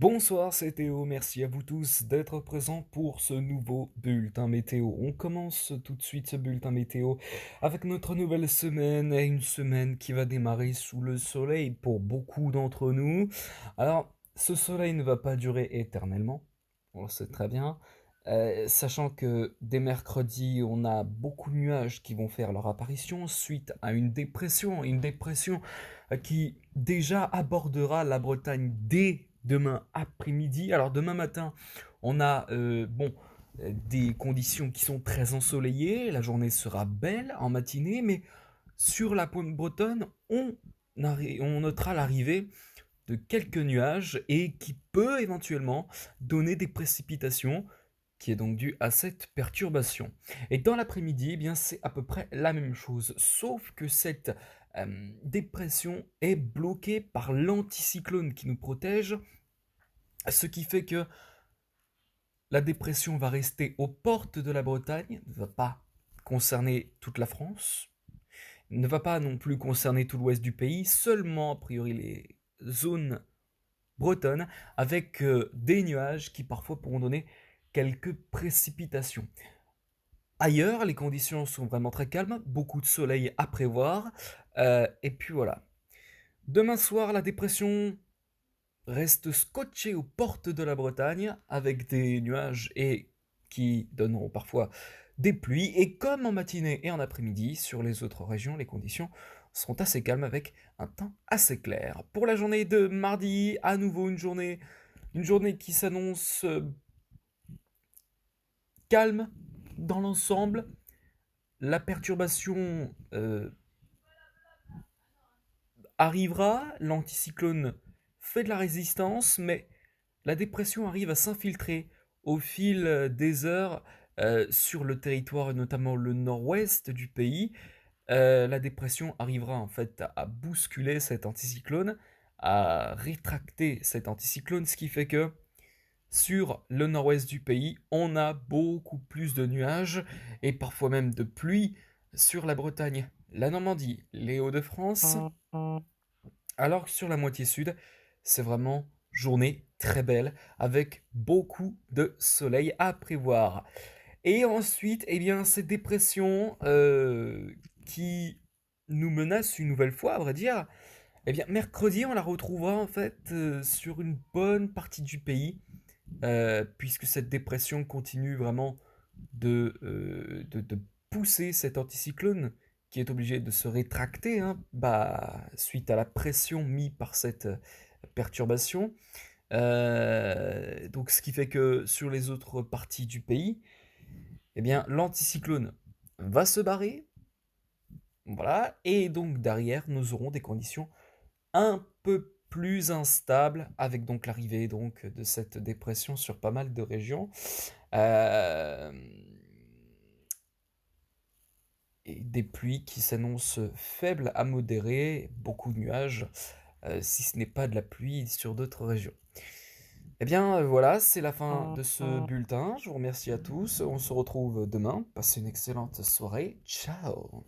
Bonsoir, c'est Théo. Merci à vous tous d'être présents pour ce nouveau bulletin météo. On commence tout de suite ce bulletin météo avec notre nouvelle semaine et une semaine qui va démarrer sous le soleil pour beaucoup d'entre nous. Alors, ce soleil ne va pas durer éternellement, on le sait très bien. Sachant que dès mercredi, on a beaucoup de nuages qui vont faire leur apparition suite à une dépression qui déjà abordera la Bretagne dès demain après-midi. Alors demain matin, on a des conditions qui sont très ensoleillées, la journée sera belle en matinée, mais sur la pointe bretonne, on notera l'arrivée de quelques nuages et qui peut éventuellement donner des précipitations qui est donc due à cette perturbation. Et dans l'après-midi, eh bien c'est à peu près la même chose, sauf que cette dépression est bloquée par l'anticyclone qui nous protège, ce qui fait que la dépression va rester aux portes de la Bretagne, ne va pas concerner toute la France, ne va pas non plus concerner tout l'ouest du pays, seulement a priori les zones bretonnes, avec des nuages qui parfois pourront donner quelques précipitations. Ailleurs, les conditions sont vraiment très calmes, beaucoup de soleil à prévoir, et puis voilà. Demain soir, la dépression reste scotchée aux portes de la Bretagne, avec des nuages et qui donneront parfois des pluies, et comme en matinée et en après-midi, sur les autres régions, les conditions seront assez calmes avec un temps assez clair. Pour la journée de mardi, à nouveau une journée qui s'annonce calme dans l'ensemble. La perturbation arrivera, l'anticyclone fait de la résistance, mais la dépression arrive à s'infiltrer au fil des heures sur le territoire, notamment le nord-ouest du pays. La dépression arrivera en fait à bousculer cet anticyclone, à rétracter cet anticyclone, ce qui fait que sur le nord-ouest du pays, on a beaucoup plus de nuages et parfois même de pluie sur la Bretagne, la Normandie, les Hauts-de-France, alors que sur la moitié sud, c'est vraiment journée très belle avec beaucoup de soleil à prévoir. Et ensuite, eh bien, cette dépression qui nous menace une nouvelle fois, à vrai dire, eh bien, mercredi, on la retrouvera en fait sur une bonne partie du pays, puisque cette dépression continue vraiment de pousser cet anticyclone qui est obligé de se rétracter hein, suite à la pression mise par cette perturbation. Donc, ce qui fait que sur les autres parties du pays, eh bien, l'anticyclone va se barrer, voilà, et donc derrière, nous aurons des conditions un peu plus instables, avec donc l'arrivée donc de cette dépression sur pas mal de régions. Euh, et des pluies qui s'annoncent faibles à modérées, beaucoup de nuages, si ce n'est pas de la pluie sur d'autres régions. Eh bien voilà, c'est la fin de ce bulletin. Je vous remercie à tous. On se retrouve demain. Passez une excellente soirée. Ciao.